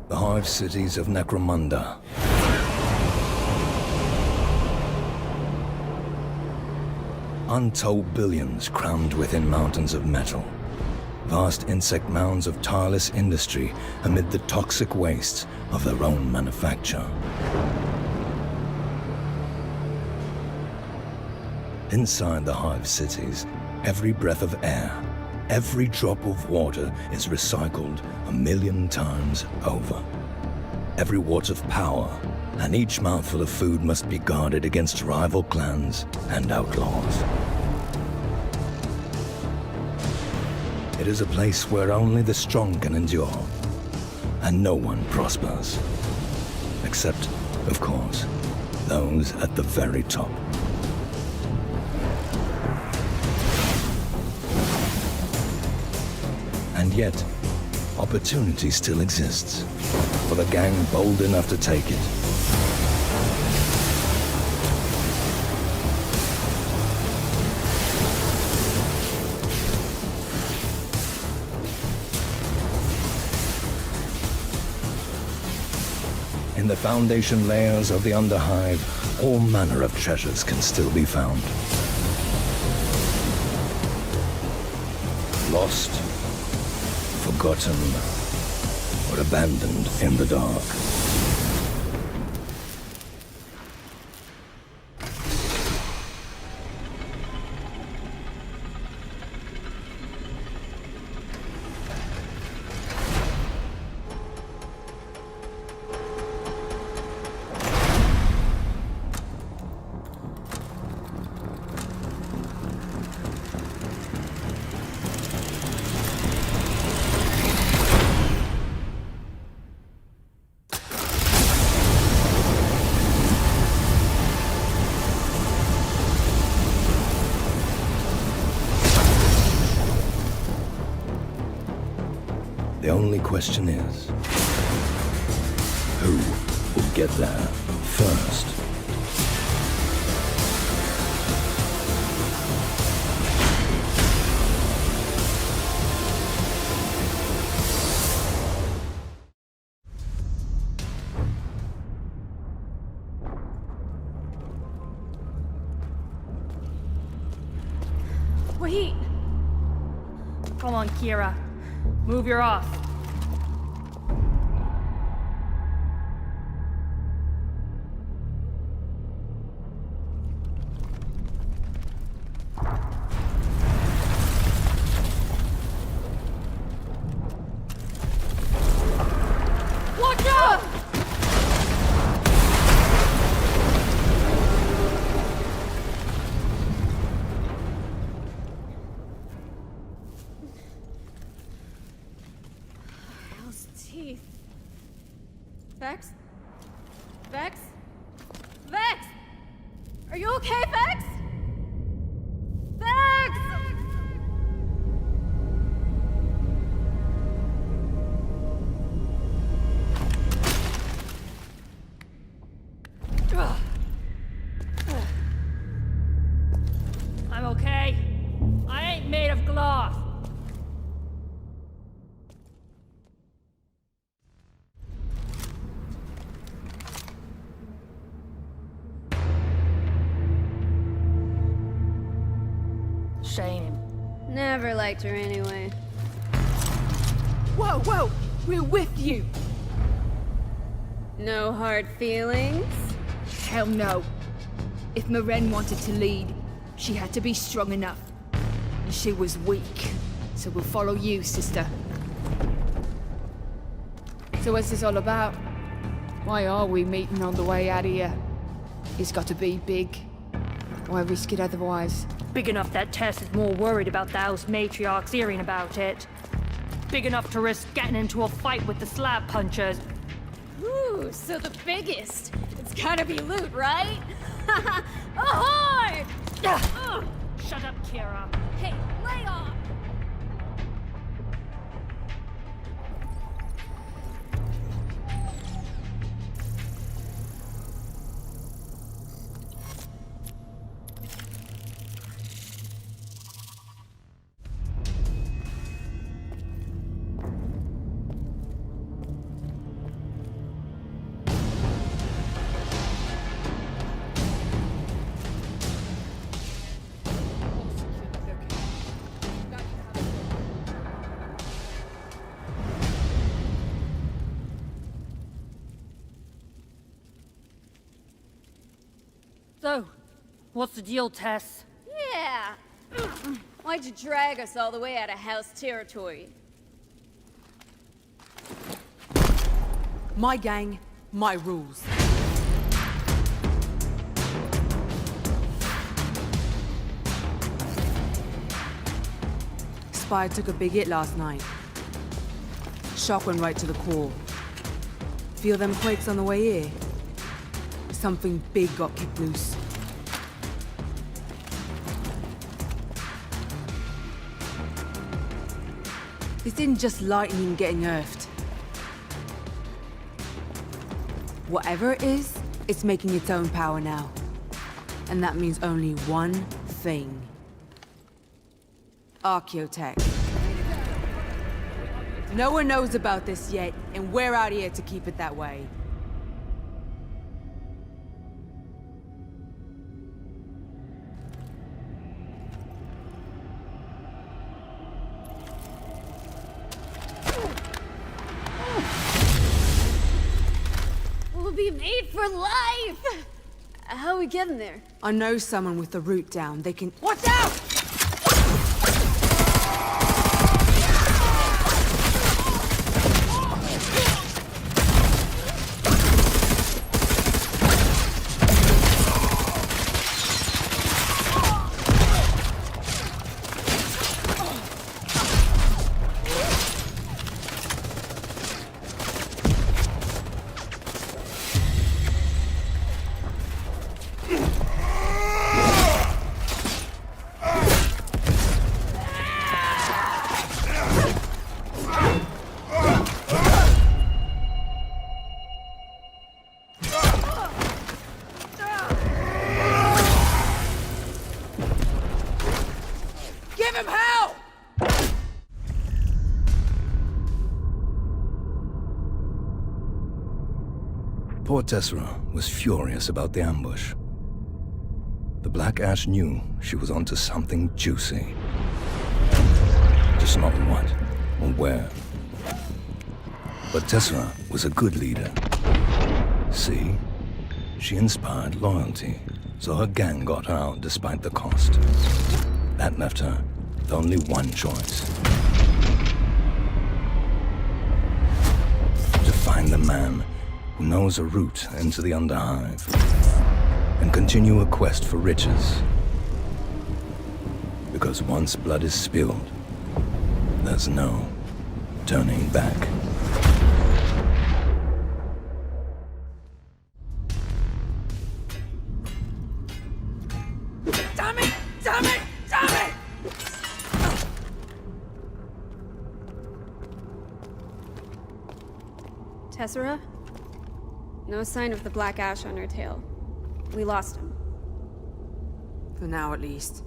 The hive cities of Necromunda. Untold billions crammed within mountains of metal. Vast insect mounds of tireless industry amid the toxic wastes of their own manufacture. Inside the hive cities, every breath of air, every drop of water is recycled 1,000,000 times over. Every watt of power and each mouthful of food must be guarded against rival clans and outlaws. It is a place where only the strong can endure, and no one prospers. Except, of course, those at the very top. And yet, opportunity still exists for the gang bold enough to take it. In the foundation layers of the Underhive, all manner of treasures can still be found. Lost, forgotten, or abandoned in the dark. The only question is, who will get there first? Wait! Come on, Kira. Move your off. Watch out! Teeth. Vex? Vex? Vex! Are you okay, Vex? Vex! I'm okay. I ain't made of glass. Shame. Never liked her anyway. Whoa, whoa! We're with you! No hard feelings? Hell no. If Maren wanted to lead, she had to be strong enough. And she was weak. So we'll follow you, sister. So what's this all about? Why are we meeting on the way out of here? It's got to be big. Why risk it otherwise? Big enough that Tess is more worried about the house matriarchs hearing about it. Big enough to risk getting into a fight with the slab punchers. Ooh, so the biggest. It's gotta be loot, right? Ahoy! Shut up, Kira. Hey, lay off! So, what's the deal, Tess? Yeah. Why'd you drag us all the way out of house territory? My gang, my rules. Spire took a big hit last night. Shock went right to the core. Feel them quakes on the way here? Something big got kicked loose. This isn't just lightning getting earthed. Whatever it is, it's making its own power now. And that means only one thing. Archaeotech. No one knows about this yet, and we're out here to keep it that way. We'll be made for life! How are we getting there? I know someone with the route down. They can— Watch out! Give him hell! Poor Tessera was furious about the ambush. The Black Ash knew she was onto something juicy. Just not what or where. But Tessera was a good leader. See? She inspired loyalty, so her gang got her out despite the cost. That left her with only one choice. To find the man who knows a route into the Underhive and continue a quest for riches. Because once blood is spilled, there's no turning back. Damn it! Damn it! Damn it! Tessera? No sign of the Black Ash on her tail. We lost him. For now, at least.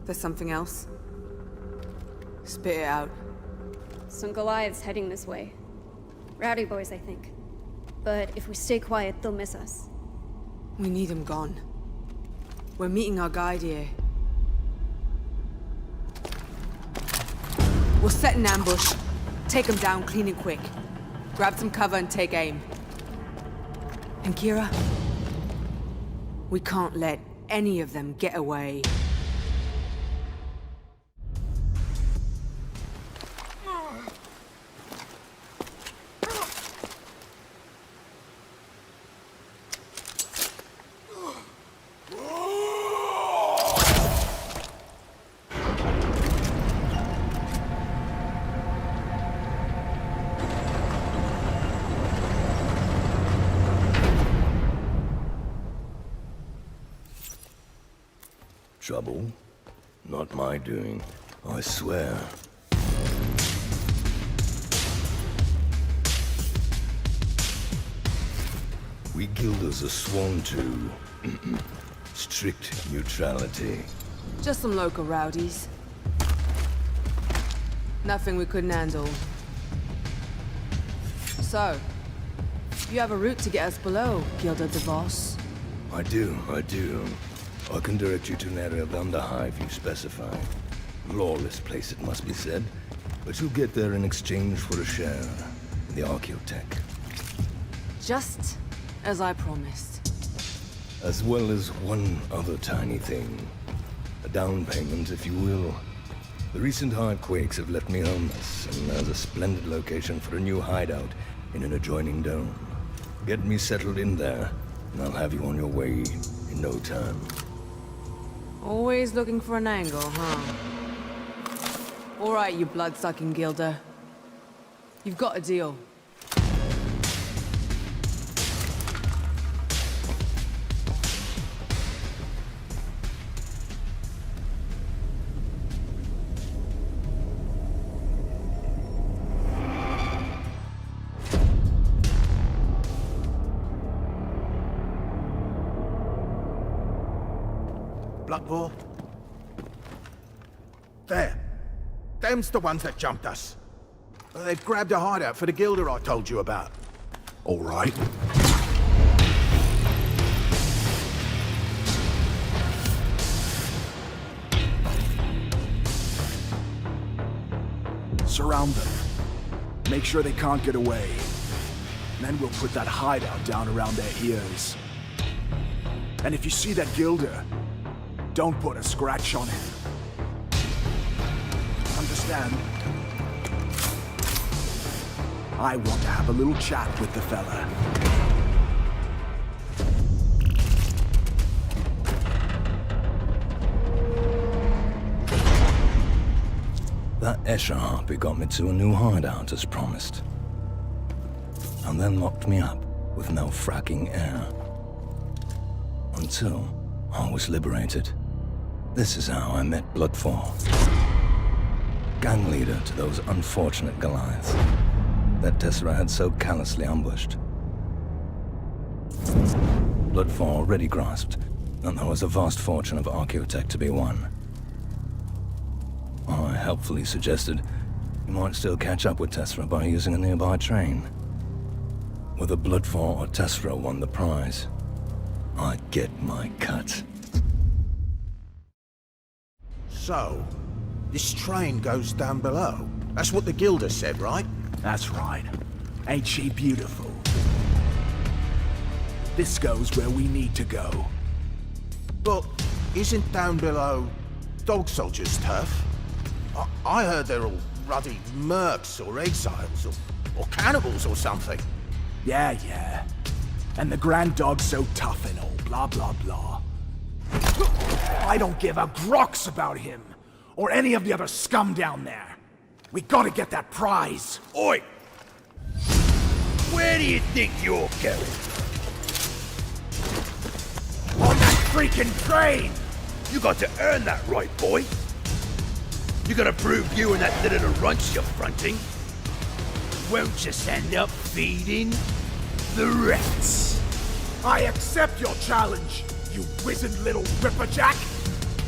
There's something else? Spit it out. Some Goliaths heading this way. Rowdy boys, I think. But if we stay quiet, they'll miss us. We need him gone. We're meeting our guide here. We'll set an ambush. Take him down clean and quick. Grab some cover and take aim. And Kira? We can't let any of them get away. Trouble? Not my doing, I swear. We guilders are sworn to strict neutrality. Just some local rowdies. Nothing we couldn't handle. So, you have a route to get us below, Gilda DeVos. I do. I can direct you to an area of the Underhive you specify. Lawless place, it must be said. But you'll get there in exchange for a share in the Archaeotech. Just as I promised. As well as one other tiny thing. A down payment, if you will. The recent hard quakes have left me homeless, and there's a splendid location for a new hideout in an adjoining dome. Get me settled in there, and I'll have you on your way in no time. Always looking for an angle, huh? All right, you blood-sucking gilder. You've got a deal. Bloodball? There. Them's the ones that jumped us. They've grabbed a hideout for the Gilder I told you about. All right. Surround them. Make sure they can't get away. Then we'll put that hideout down around their ears. And if you see that Gilder, don't put a scratch on him. Understand? I want to have a little chat with the fella. That Escher harpy got me to a new hideout as promised. And then locked me up with no fracking air. Until I was liberated. This is how I met Bloodfall. Gang leader to those unfortunate Goliaths that Tessera had so callously ambushed. Bloodfall already grasped that there was a vast fortune of archaeotech to be won. I helpfully suggested you might still catch up with Tessera by using a nearby train. Whether Bloodfall or Tessera won the prize, I'd get my cut. So, this train goes down below. That's what the Gilder said, right? That's right. Ain't she beautiful? This goes where we need to go. But isn't down below dog soldiers' turf? I heard they're all ruddy mercs or exiles or cannibals or something. Yeah. And the Grand Dog's so tough and all, blah, blah, blah. I don't give a grox about him, or any of the other scum down there. We gotta get that prize. Oi! Where do you think you're going? On that freaking train! You got to earn that right, boy. You gotta prove you and that little runch you're fronting. Won't you stand up feeding the rats? I accept your challenge, you wizened little ripperjack.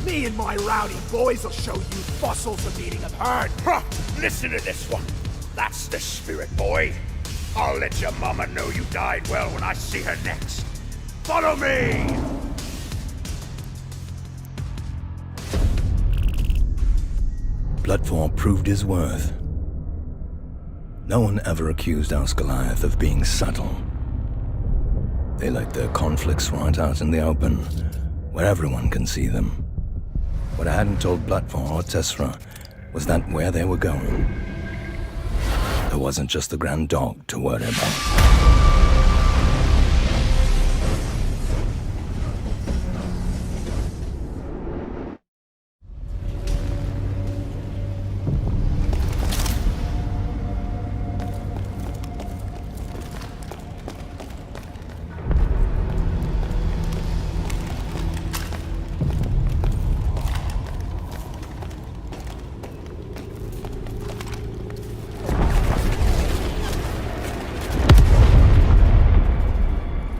Me and my rowdy boys will show you fossils of eating of herd. Huh, listen to this one. That's the spirit, boy. I'll let your mama know you died well when I see her next. Follow me! Bloodfall proved his worth. No one ever accused House Goliath of being subtle. They let their conflicts right out in the open, where everyone can see them. What I hadn't told Bloodfall or Tessera was that where they were going, there wasn't just the Grand Dog to worry about.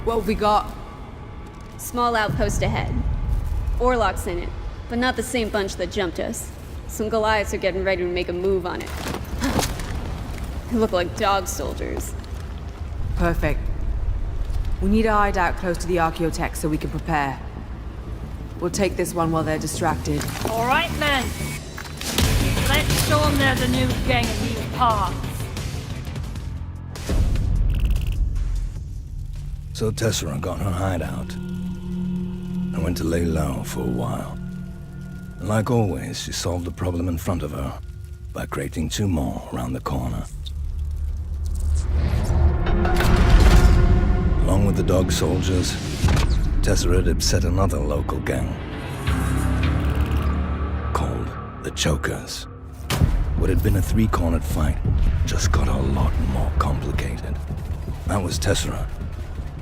What have we got? Small outpost ahead. Orloc's in it, but not the same bunch that jumped us. Some Goliaths are getting ready to make a move on it. They look like dog soldiers. Perfect. We need a hideout close to the archaeotech so we can prepare. We'll take this one while they're distracted. All right, men. Let's show them there's a new gang of new parts. So Tessera got her hideout. I went to lay low for a while. And like always, she solved the problem in front of her by creating 2 more around the corner. Along with the dog soldiers, Tessera had upset another local gang called the Chokers. What had been a 3-cornered fight just got a lot more complicated. That was Tessera,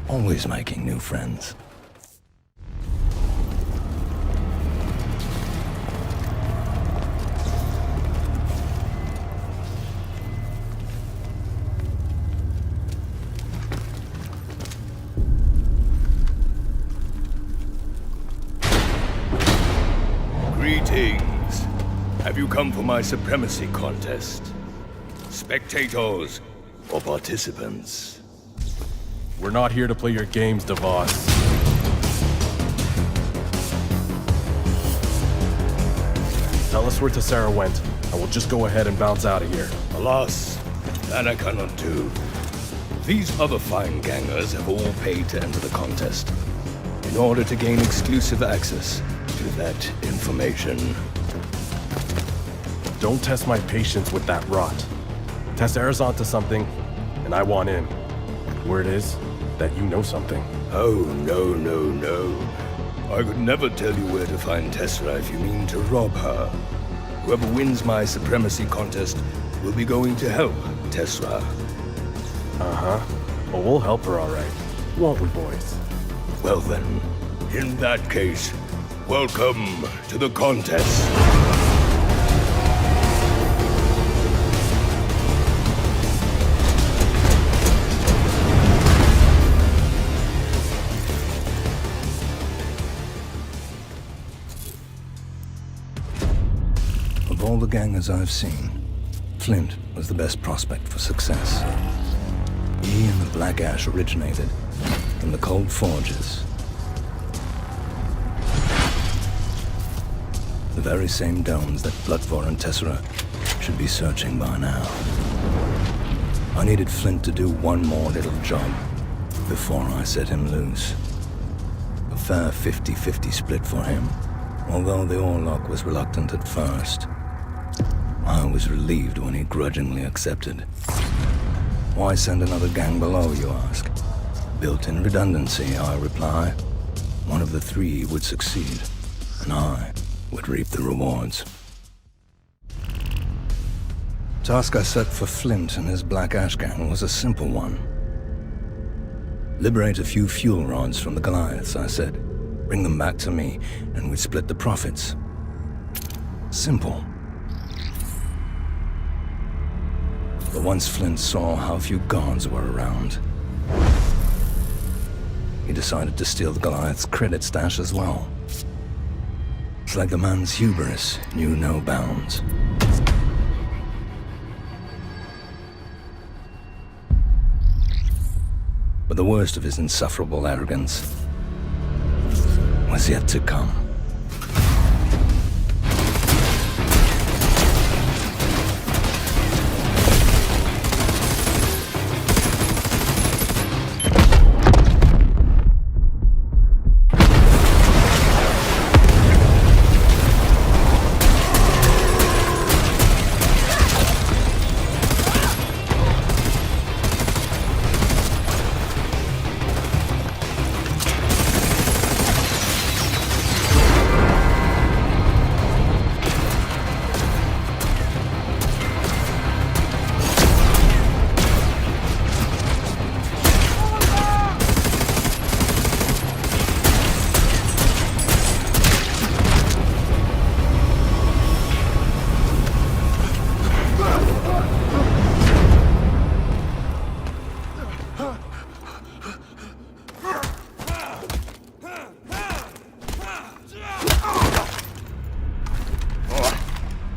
always making new friends. Greetings. Have you come for my supremacy contest? Spectators or participants? We're not here to play your games, DeVos. Tell us where Tessera went, and we'll just go ahead and bounce out of here. Alas, that I cannot do. These other fine gangers have all paid to enter the contest in order to gain exclusive access to that information. Don't test my patience with that rot. Tessera's onto something, and I want in. Word is that you know something. Oh, no. I could never tell you where to find Tessera if you mean to rob her. Whoever wins my supremacy contest will be going to help Tessera. Uh-huh. Well, we'll help her all right. Won't we, boys? Well then, in that case, welcome to the contest. Of all the gangers I've seen, Flint was the best prospect for success. He and the Black Ash originated from the Cold Forges. The very same domes that Bloodvor and Tessera should be searching by now. I needed Flint to do one more little job before I set him loose. A fair 50-50 split for him, although the Orlok was reluctant at first. I was relieved when he grudgingly accepted. Why send another gang below, you ask? Built-in redundancy, I reply. One of the 3 would succeed, and I would reap the rewards. Task I set for Flint and his Black Ash gang was a simple one. Liberate a few fuel rods from the Goliaths, I said. Bring them back to me, and we'd split the profits. Simple. But once Flint saw how few guards were around, he decided to steal the Goliath's credit stash as well. It's like the man's hubris knew no bounds. But the worst of his insufferable arrogance was yet to come.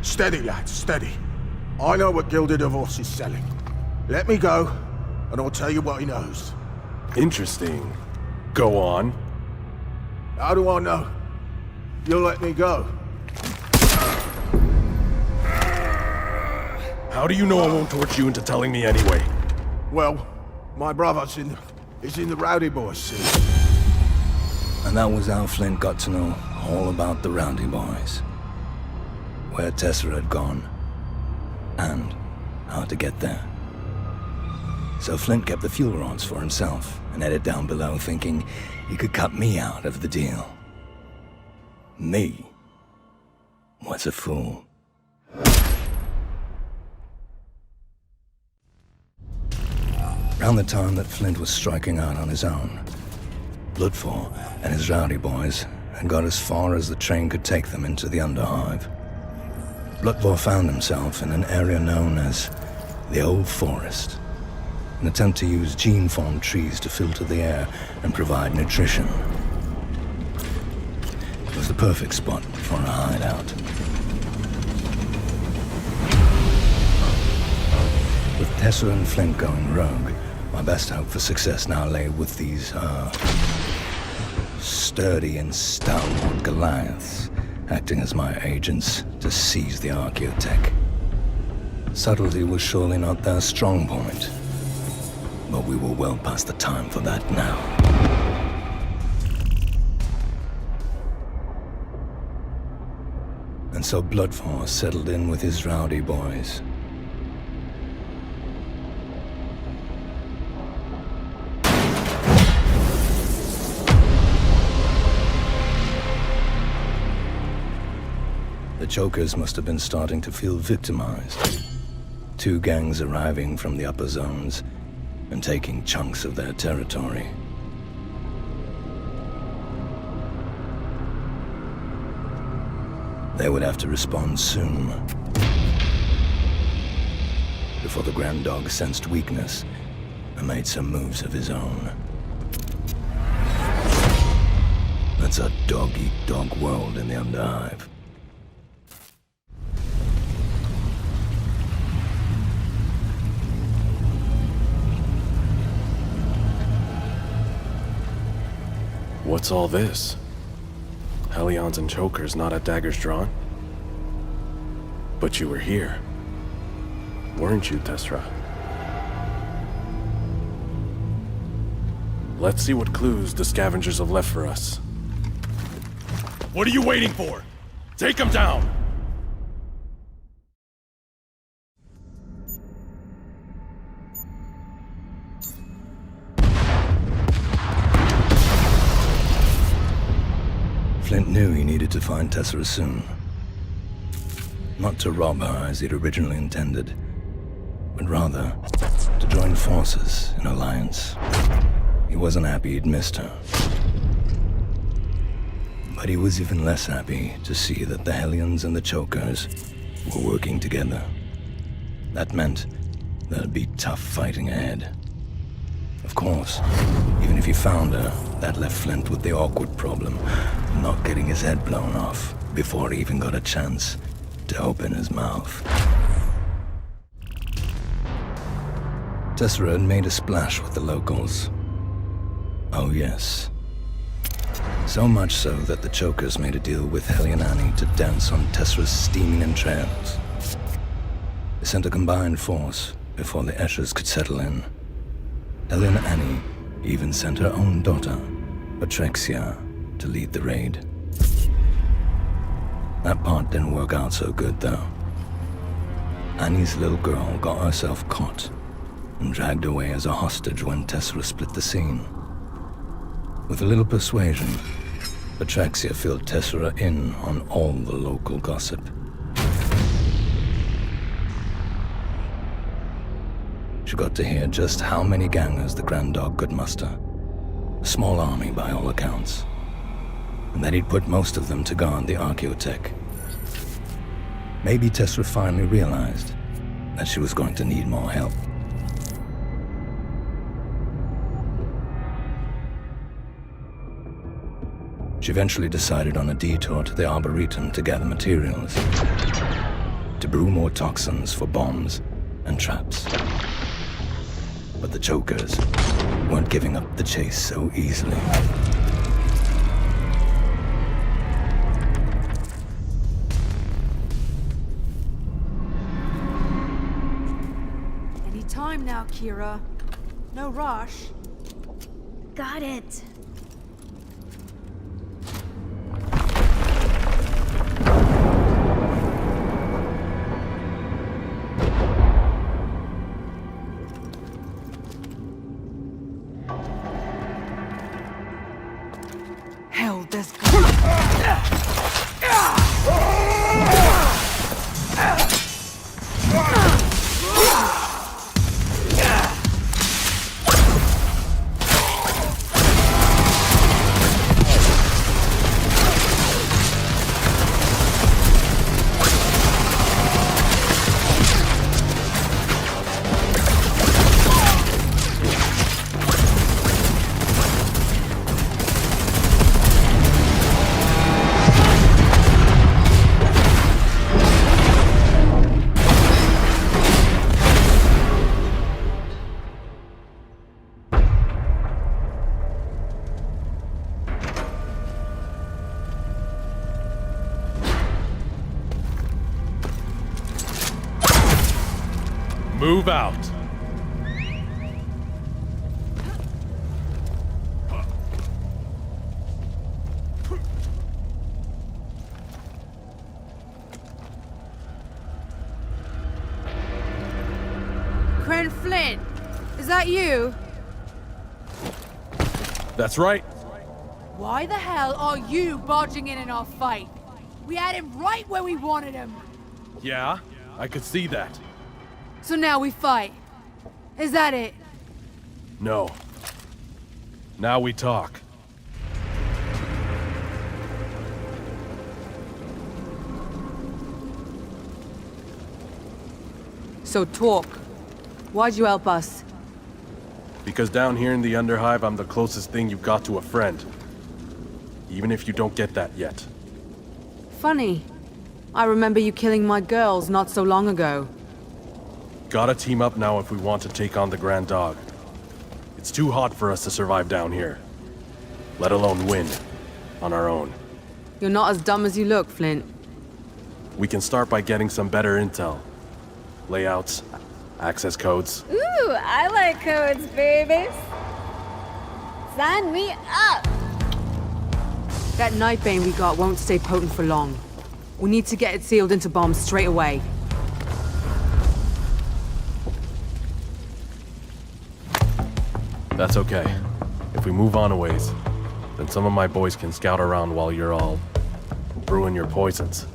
Steady, lads, steady. I know what Gilded Divorce is selling. Let me go, and I'll tell you what he knows. Interesting. Go on. How do I know? You'll let me go. How do you know I won't torture you into telling me anyway? Well, my brother's in the Rowdy Boys scene. And that was how Flint got to know all about the Rowdy Boys. Where Tessera had gone, and how to get there. So Flint kept the fuel rods for himself and headed down below thinking he could cut me out of the deal. Me was a fool. Around the time that Flint was striking out on his own, Bloodfall and his Rowdy Boys had got as far as the train could take them into the Underhive. Bloodfall found himself in an area known as the Old Forest, an attempt to use gene-formed trees to filter the air and provide nutrition. It was the perfect spot for a hideout. With Tessera and Flint going rogue, my best hope for success now lay with these, sturdy and stalwart Goliaths, acting as my agents to seize the Archaeotech. Subtlety was surely not their strong point, but we were well past the time for that now. And so Bloodfall settled in with his Rowdy Boys. The Chokers must have been starting to feel victimized. 2 gangs arriving from the upper zones and taking chunks of their territory. They would have to respond soon. Before the Grand Dog sensed weakness and made some moves of his own. That's a dog-eat-dog world in the Underhive. What's all this? Hellions and Chokers not at daggers drawn? But you were here, weren't you, Tessera? Let's see what clues the scavengers have left for us. What are you waiting for? Take them down! Flint knew he needed to find Tessera soon. Not to rob her as he'd originally intended, but rather to join forces in alliance. He wasn't happy he'd missed her. But he was even less happy to see that the Hellions and the Chokers were working together. That meant there'd be tough fighting ahead. Of course, even if he found her, that left Flint with the awkward problem of not getting his head blown off before he even got a chance to open his mouth. Tessera had made a splash with the locals. Oh yes. So much so that the Chokers made a deal with Hellion Annie to dance on Tessera's steaming entrails. They sent a combined force before the Eschers could settle in. Hellion Annie even sent her own daughter, Atrexia, to lead the raid. That part didn't work out so good, though. Annie's little girl got herself caught and dragged away as a hostage when Tessera split the scene. With a little persuasion, Atrexia filled Tessera in on all the local gossip. She got to hear just how many gangers the Grand Dog could muster. A small army by all accounts. And that he'd put most of them to guard the Archaeotech. Maybe Tessera finally realized that she was going to need more help. She eventually decided on a detour to the Arboretum to gather materials. To brew more toxins for bombs and traps. But the Chokers weren't giving up the chase so easily. Any time now, Kira. No rush. Got it. That's good. Move out. Cran Flint, is that you? That's right. Why the hell are you barging in our fight? We had him right where we wanted him. Yeah, I could see that. So now we fight. Is that it? No. Now we talk. So talk. Why'd you help us? Because down here in the Underhive, I'm the closest thing you've got to a friend. Even if you don't get that yet. Funny. I remember you killing my girls not so long ago. Gotta team up now if we want to take on the Grand Dog. It's too hot for us to survive down here. Let alone win. On our own. You're not as dumb as you look, Flint. We can start by getting some better intel. Layouts, access codes. Ooh, I like codes, babies. Sign me up. That Nightbane we got won't stay potent for long. We need to get it sealed into bombs straight away. That's okay. If we move on a ways, then some of my boys can scout around while you're all brewing your poisons.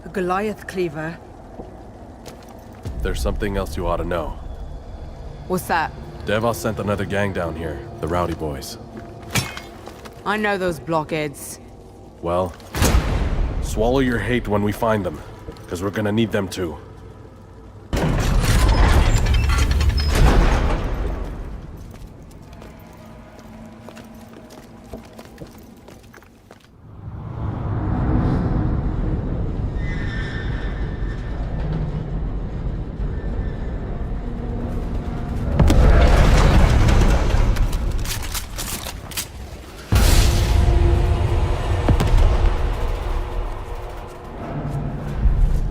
A Goliath cleaver? There's something else you ought to know. What's that? Devos sent another gang down here, the Rowdy Boys. I know those blockheads. Well, swallow your hate when we find them, because we're gonna need them too.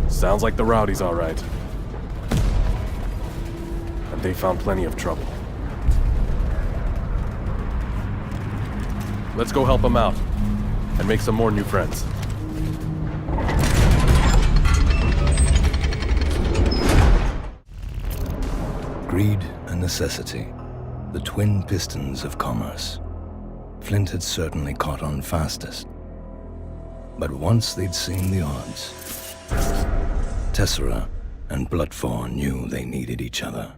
Sounds like the Rowdies, all right. And they found plenty of trouble. Let's go help them out, and make some more new friends. Greed and necessity, the twin pistons of commerce. Flint had certainly caught on fastest. But once they'd seen the odds, Tessera and Bloodfawn knew they needed each other.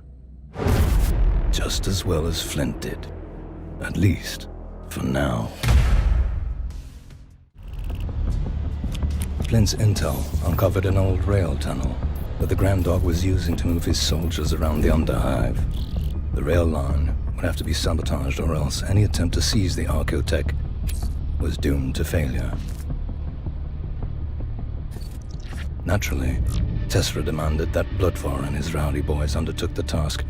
Just as well as Flint did. At least, for now. Flint's intel uncovered an old rail tunnel that the Grand Dog was using to move his soldiers around the Underhive. The rail line would have to be sabotaged, or else any attempt to seize the Archaeotech was doomed to failure. Naturally, Tessera demanded that Bloodfawn and his Rowdy Boys undertook the task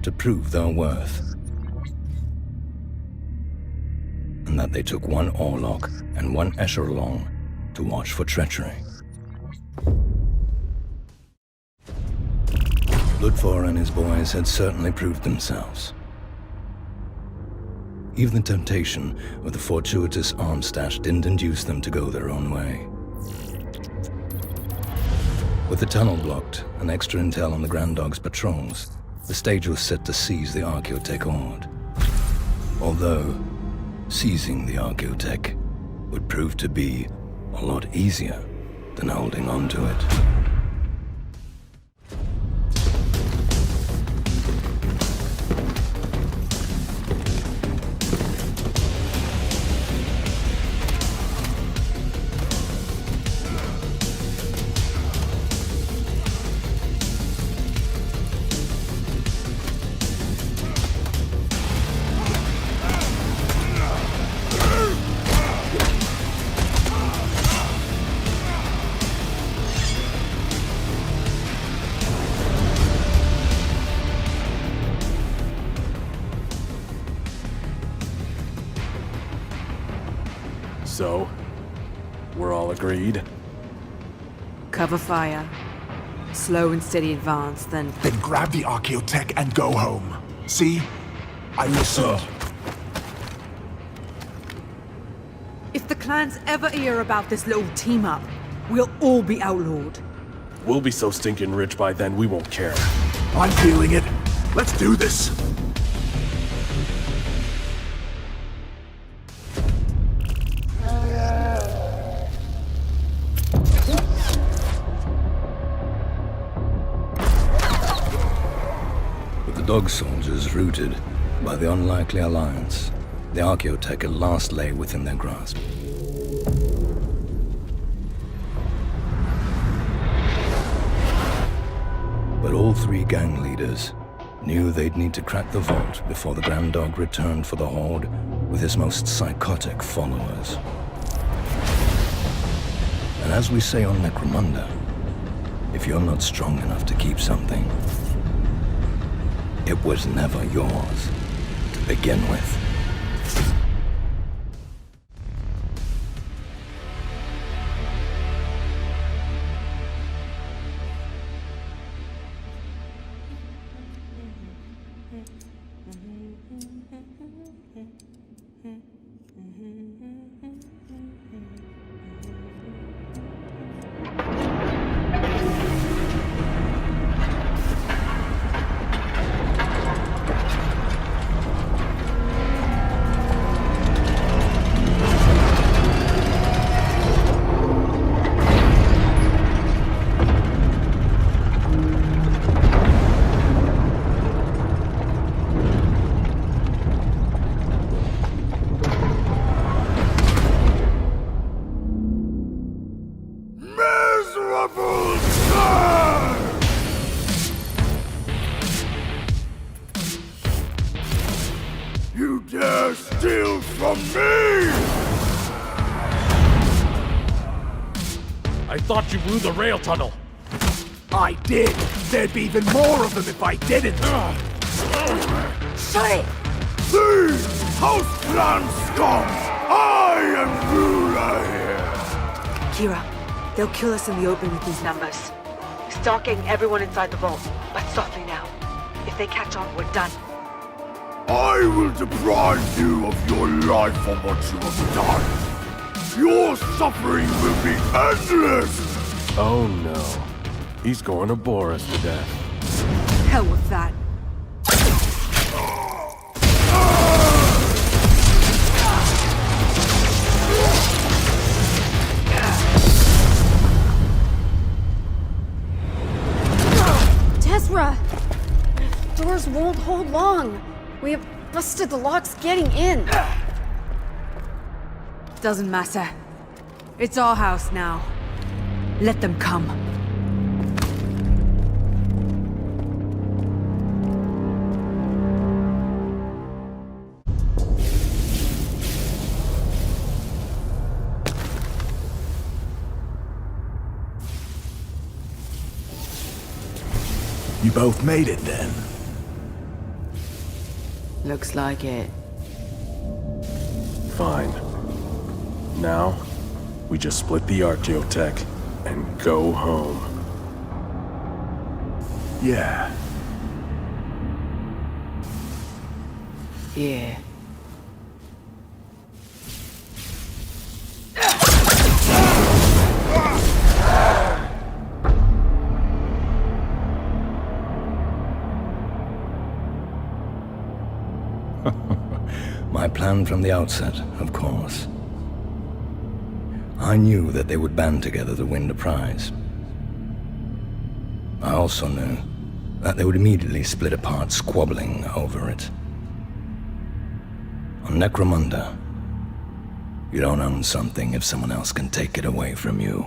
to prove their worth. And that they took one Orlok and one Escher along to watch for treachery. Ludfor and his boys had certainly proved themselves. Even the temptation of the fortuitous arms stash didn't induce them to go their own way. With the tunnel blocked and extra intel on the Grand Dog's patrols, the stage was set to seize the Archaeotech Horde. Although, seizing the Archaeotech would prove to be a lot easier than holding on to it. So, we're all agreed? Cover fire. Slow and steady advance, then... Then grab the Archaeotech and go home. See? I listened. If the clans ever hear about this little team-up, we'll all be outlawed. We'll be so stinking rich by then we won't care. I'm feeling it. Let's do this. Dog soldiers routed by the unlikely alliance, the Archaeotech at last lay within their grasp. But all three gang leaders knew they'd need to crack the vault before the Grand Dog returned for the Horde with his most psychotic followers. And as we say on Necromunda, if you're not strong enough to keep something, it was never yours to begin with. You dare steal from me! I thought you blew the rail tunnel. I did. There'd be even more of them if I didn't. Shut it! These House Clan scum! I am ruler here! Kira, they'll kill us in the open with these numbers. Start getting everyone inside the vault, but softly now. If they catch on, we're done. I will deprive you of your life for what you have done. Your suffering will be endless! Oh no. He's going to bore us to death. Hell with that. Tezra! Doors won't hold long. We have busted the locks getting in. Doesn't matter. It's our house now. Let them come. You both made it then. Looks like it. Fine. Now, we just split the Archaeotech and go home. Yeah. Yeah. My plan from the outset, of course. I knew that they would band together to win the prize. I also knew that they would immediately split apart, squabbling over it. On Necromunda, you don't own something if someone else can take it away from you.